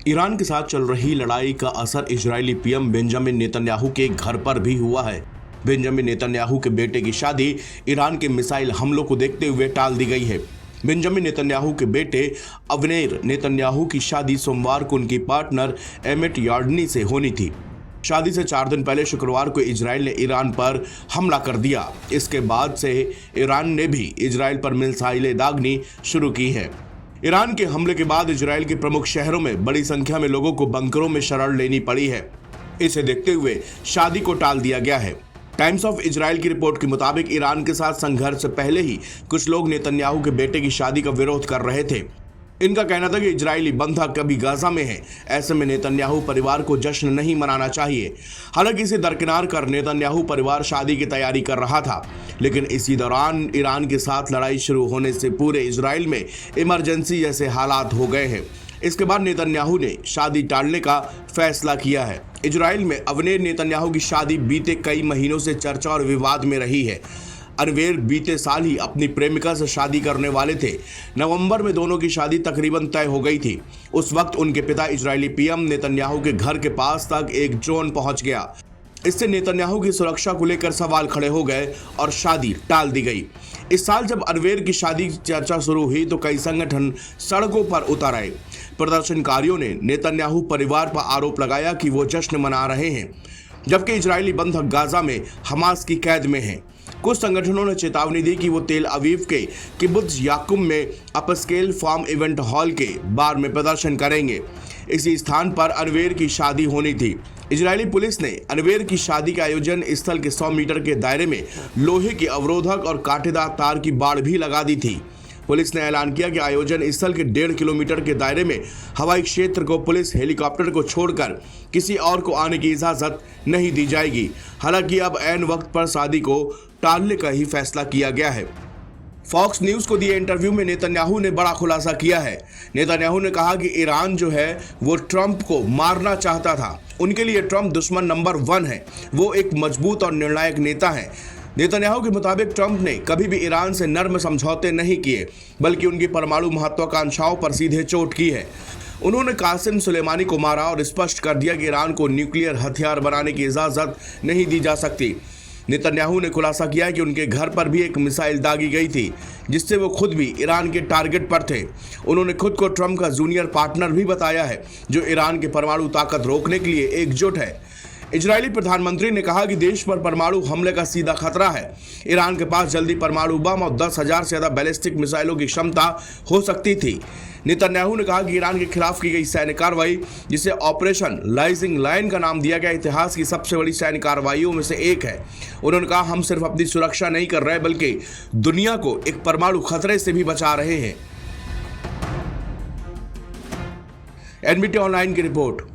Iran के साथ चल रही लड़ाई का असर इजरायली पीएम बेंजामिन नेतन्याहू के घर पर भी हुआ है। बेंजामिन नेतन्याहू के बेटे की शादी ईरान के मिसाइल हमलों को देखते हुए टाल दी गई है। बेंजामिन नेतन्याहू के बेटे अवनेर नेतन्याहू की शादी सोमवार को उनकी पार्टनर एमेट यार्डनी से होनी थी। शादी से 4 दिन पहले शुक्रवार को इजराइल ने ईरान पर हमला कर दिया। इसके बाद से ईरान ने भी इजराइल पर मिसाइलें दागनी शुरू की है। ईरान के हमले के बाद इजराइल के प्रमुख शहरों में बड़ी संख्या में लोगों को बंकरों में शरण लेनी पड़ी है। इसे देखते हुए शादी को टाल दिया गया है। टाइम्स ऑफ इजराइल की रिपोर्ट के मुताबिक ईरान के साथ संघर्ष से पहले ही कुछ लोग नेतन्याहू के बेटे की शादी का विरोध कर रहे थे। इनका कहना था कि इजरायली बंधक अभी गाजा में है, ऐसे में नेतन्याहू परिवार को जश्न नहीं मनाना चाहिए। हालांकि इसे दरकिनार कर नेतन्याहू परिवार शादी की तैयारी कर रहा था, लेकिन इसी दौरान ईरान के साथ लड़ाई शुरू होने से पूरे इजराइल में इमरजेंसी जैसे हालात हो गए हैं। इसके बाद नेतन्याहू ने शादी टालने का फैसला किया है। इजराइल में अवनेर नेतन्याहू की शादी बीते कई महीनों से चर्चा और विवाद में रही है। अनवेर बीते साल ही अपनी प्रेमिका से शादी करने वाले थे। नवंबर में दोनों की शादी तकरीबन तय हो गई थी। उस वक्त उनके पिता इजरायली पीएम नेतन्याहू के घर के पास तक एक ड्रोन पहुंच गया। इससे नेतन्याहू की सुरक्षा को लेकर सवाल खड़े हो गए और शादी टाल दी गई। इस साल जब अनवेर की शादी की चर्चा शुरू हुई तो कई संगठन सड़कों पर उतर आए। प्रदर्शनकारियों ने नेतन्याहू परिवार पर आरोप लगाया कि वो जश्न मना रहे हैं, जबकि इजरायली बंधक गाजा में हमास की कैद में हैं। कुछ संगठनों ने चेतावनी दी कि वो तेल अवीव के किबुत्ज याकुम में अपस्केल फार्म इवेंट हॉल के बार में प्रदर्शन करेंगे। इसी स्थान पर अनवेर की शादी होनी थी। इजरायली पुलिस ने अनवेर की शादी के आयोजन स्थल के 100 मीटर के दायरे में लोहे के अवरोधक और कांटेदार तार की बाड़ भी लगा दी थी। पुलिस ने ऐलान किया कि आयोजन स्थल के 1.5 किलोमीटर के दायरे में हवाई क्षेत्र को पुलिस हेलीकॉप्टर को छोड़कर किसी और को आने की इजाजत नहीं दी जाएगी। हालांकि अब ऐन वक्त पर शादी को टालने का ही फैसला किया गया है। फॉक्स न्यूज को दिए इंटरव्यू में नेतन्याहू ने बड़ा खुलासा किया है। नेतन्याहू ने कहा कि ईरान जो है वो ट्रंप को मारना चाहता था। उनके लिए ट्रंप दुश्मन नंबर 1 है। वो एक मजबूत और निर्णायक नेता है। नेतन्याहू के मुताबिक ट्रंप ने कभी भी ईरान से नर्म समझौते नहीं किए, बल्कि उनकी परमाणु महत्वाकांक्षाओं पर सीधे चोट की है। उन्होंने कासिम सुलेमानी को मारा और स्पष्ट कर दिया कि ईरान को न्यूक्लियर हथियार बनाने की इजाजत नहीं दी जा सकती। नेतन्याहू ने खुलासा किया कि उनके घर पर भी एक मिसाइल दागी गई थी, जिससे वो खुद भी ईरान के टारगेट पर थे। उन्होंने खुद को ट्रंप का जूनियर पार्टनर भी बताया है, जो ईरान के परमाणु ताकत रोकने के लिए एकजुट है। इजरायली प्रधानमंत्री ने कहा कि देश पर परमाणु हमले का सीधा खतरा है। ईरान के पास जल्दी परमाणु बम और 10,000 से ज्यादा बैलिस्टिक मिसाइलों की क्षमता हो सकती थी। नेतन्याहू ने कहा कि ईरान के खिलाफ की गई सैन्य कार्रवाई, जिसे ऑपरेशन राइजिंग लायन का नाम दिया गया, इतिहास की सबसे बड़ी सैन्य कार्रवाइयों में से एक है। उन्होंने कहा, हम सिर्फ अपनी सुरक्षा नहीं कर रहे, बल्कि दुनिया को एक परमाणु खतरे से भी बचा रहे हैं। एनबीटी ऑनलाइन की रिपोर्ट।